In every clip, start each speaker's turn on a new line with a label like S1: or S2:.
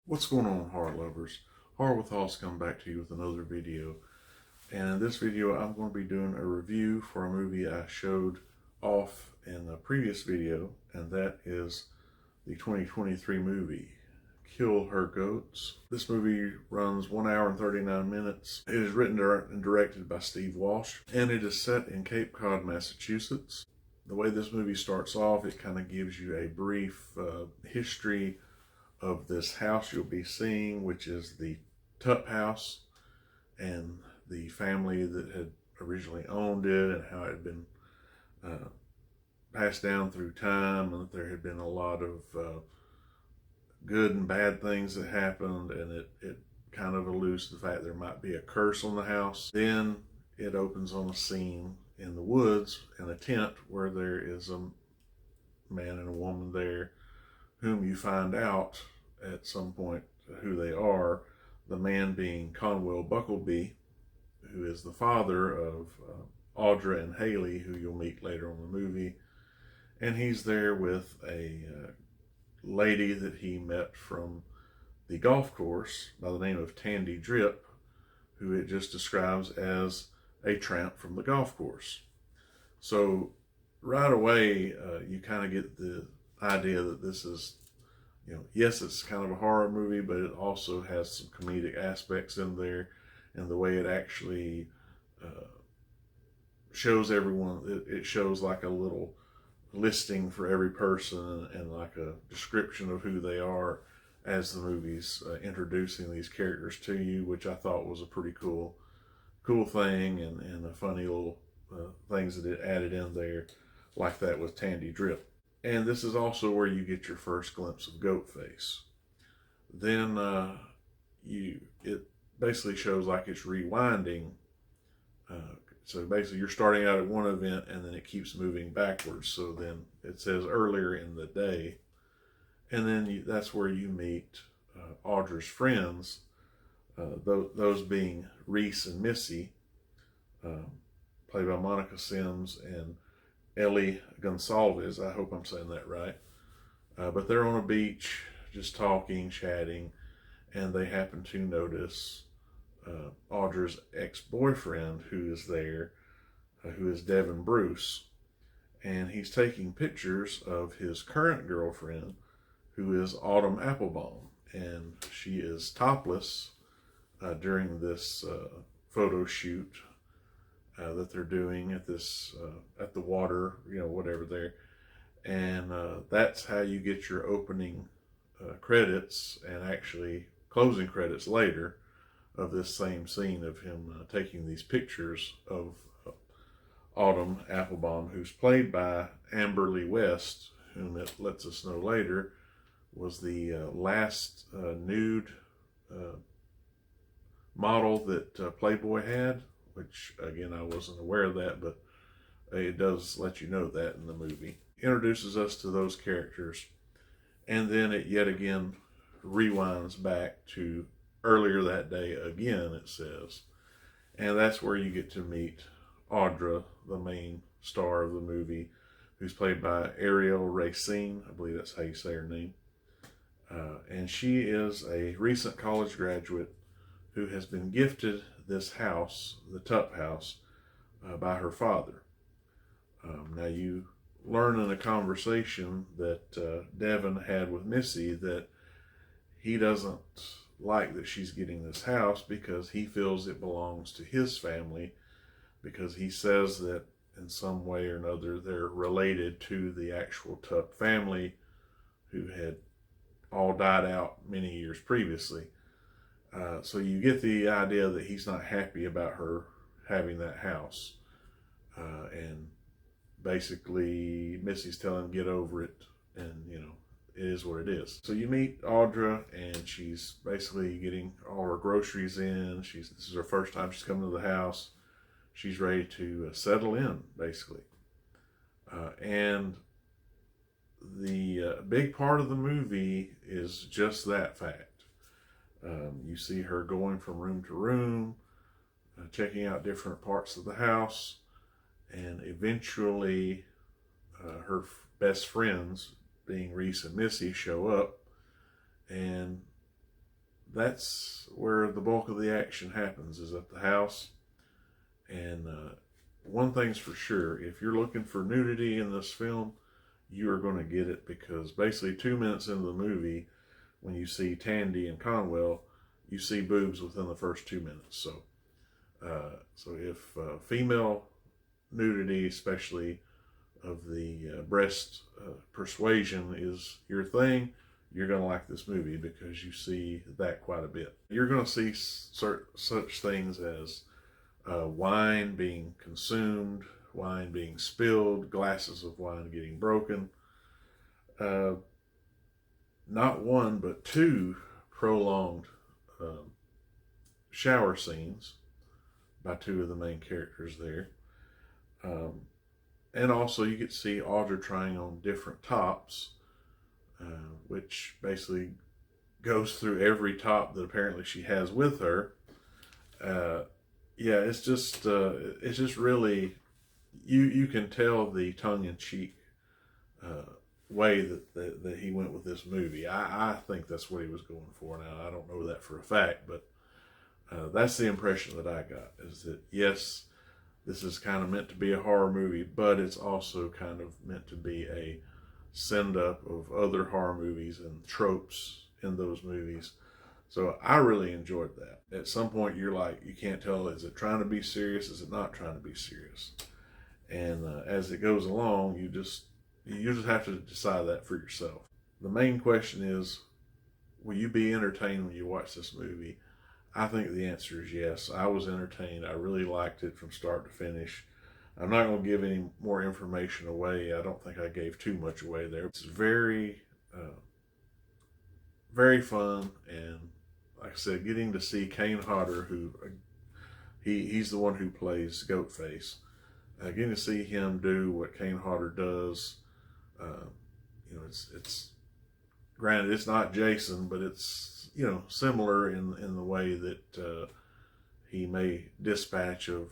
S1: What's going on, horror lovers? Horror with Hoss come back to you with another video. And in this video, I'm going to be doing a review for a movie I showed off in the previous video, and that is the 2023 movie, Kill Her Goats. This movie runs 1 hour and 39 minutes. It is written and directed by Steve Walsh, and it is set in Cape Cod, Massachusetts. The way this movie starts off, it kind of gives you a brief history of this house you'll be seeing, which is the Tupp house, and the family that had originally owned it, and how it had been passed down through time, and that there had been a lot of good and bad things that happened, and it kind of alludes to the fact there might be a curse on the house. Then it opens on a scene in the woods in a tent where there is a man and a woman there, whom you find out at some point who they are, the man being Conwell Buckleby, who is the father of Audra and Haley, who you'll meet later on in the movie. And he's there with a lady that he met from the golf course by the name of Tandy Drip, who it just describes as a tramp from the golf course. So right away, you kind of get the idea that this is, yes, it's kind of a horror movie, but it also has some comedic aspects in there, and the way it actually shows everyone, it shows like a little listing for every person and like a description of who they are as the movie's introducing these characters to you, which I thought was a pretty cool thing, and a funny little things that it added in there, like that with Tandy Drip. And this is also where you get your first glimpse of Goatface. Then it basically shows like it's rewinding. So basically you're starting out at one event and then it keeps moving backwards. So then it says earlier in the day. And then that's where you meet Audra's friends, those being Reese and Missy, played by Monica Sims and Ellie Gonsalves. I hope I'm saying that right. But they're on a beach just talking, chatting, and they happen to notice Audra's ex-boyfriend who is there, who is Devin Bruce. And he's taking pictures of his current girlfriend, who is Autumn Applebaum. And she is topless during this photo shoot that they're doing at this at the water, whatever there. And that's how you get your opening credits and actually closing credits later of this same scene of him taking these pictures of Autumn Applebaum, who's played by Amberly West, whom it lets us know later was the last nude model that Playboy had, which again, I wasn't aware of that, but it does let you know that in the movie. Introduces us to those characters, and then it yet again rewinds back to earlier that day again, it says. And that's where you get to meet Audra, the main star of the movie, who's played by Ariel Racine. I believe that's how you say her name. And she is a recent college graduate who has been gifted this house, the Tupp house, by her father. Now you learn in a conversation that Devin had with Missy that he doesn't like that she's getting this house because he feels it belongs to his family, because he says that in some way or another they're related to the actual Tupp family, who had all died out many years previously. So you get the idea that he's not happy about her having that house. And basically Missy's telling him, get over it, and it is what it is. So you meet Audra, and she's basically getting all her groceries in. This is her first time she's coming to the house. She's ready to settle in, basically. And the big part of the movie is just that fact. You see her going from room to room, checking out different parts of the house, and eventually her best friends, being Reese and Missy, show up, and that's where the bulk of the action happens, is at the house. And one thing's for sure, if you're looking for nudity in this film, you are going to get it, because basically 2 minutes into the movie, when you see Tandy and Conwell, you see boobs within the first 2 minutes. So if female nudity, especially of the breast persuasion, is your thing, you're going to like this movie, because you see that quite a bit. You're going to see such things as wine being consumed, wine being spilled, glasses of wine getting broken. Not one, but two prolonged shower scenes by two of the main characters there. And also you get to see Audra trying on different tops, which basically goes through every top that apparently she has with her. Yeah, it's just really, you can tell the tongue-in-cheek way that he went with this movie. I think that's what he was going for. Now, I don't know that for a fact, but that's the impression that I got, is that yes, this is kind of meant to be a horror movie, but it's also kind of meant to be a send-up of other horror movies and tropes in those movies. So I really enjoyed that. At some point you're like, you can't tell, is it trying to be serious? Is it not trying to be serious? And as it goes along, you just have to decide that for yourself. The main question is, will you be entertained when you watch this movie? I think the answer is yes. I was entertained. I really liked it from start to finish. I'm not going to give any more information away. I don't think I gave too much away there. It's very, very fun, and like I said, getting to see Kane Hodder, who he's the one who plays Goatface. Getting to see him do what Kane Hodder does, you know, it's granted it's not Jason, but it's, you know, similar in the way that he may dispatch of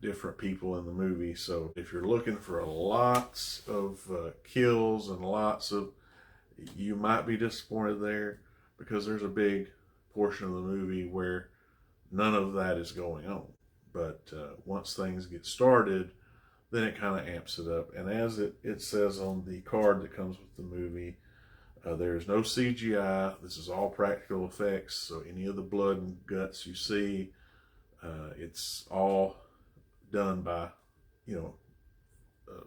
S1: different people in the movie. So if you're looking for lots of kills and lots of, you might be disappointed there, because there's a big portion of the movie where none of that is going on. But once things get started, then it kind of amps it up. And as it says on the card that comes with the movie, there's no CGI. This is all practical effects. So any of the blood and guts you see, it's all done by, you know,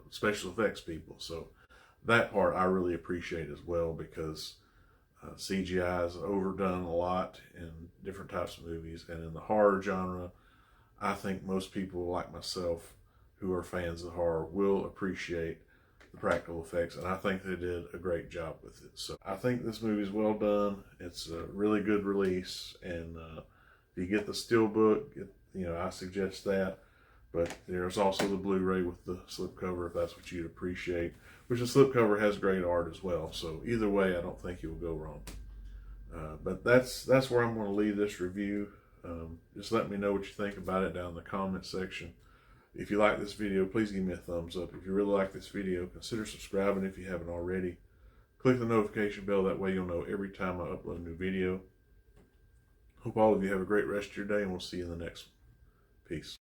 S1: special effects people. So that part I really appreciate as well, because CGI is overdone a lot in different types of movies, and in the horror genre, I think most people like myself who are fans of horror will appreciate the practical effects, and I think they did a great job with it. So I think this movie is well done. It's a really good release, and if you get the Steelbook, you know, I suggest that. But there's also the Blu-ray with the slipcover, if that's what you'd appreciate, which the slipcover has great art as well. So either way, I don't think you'll go wrong. But that's where I'm going to leave this review. Just let me know what you think about it down in the comment section. If you like this video, please give me a thumbs up. If you really like this video, consider subscribing if you haven't already. Click the notification bell, that way you'll know every time I upload a new video. Hope all of you have a great rest of your day, and we'll see you in the next one. Peace.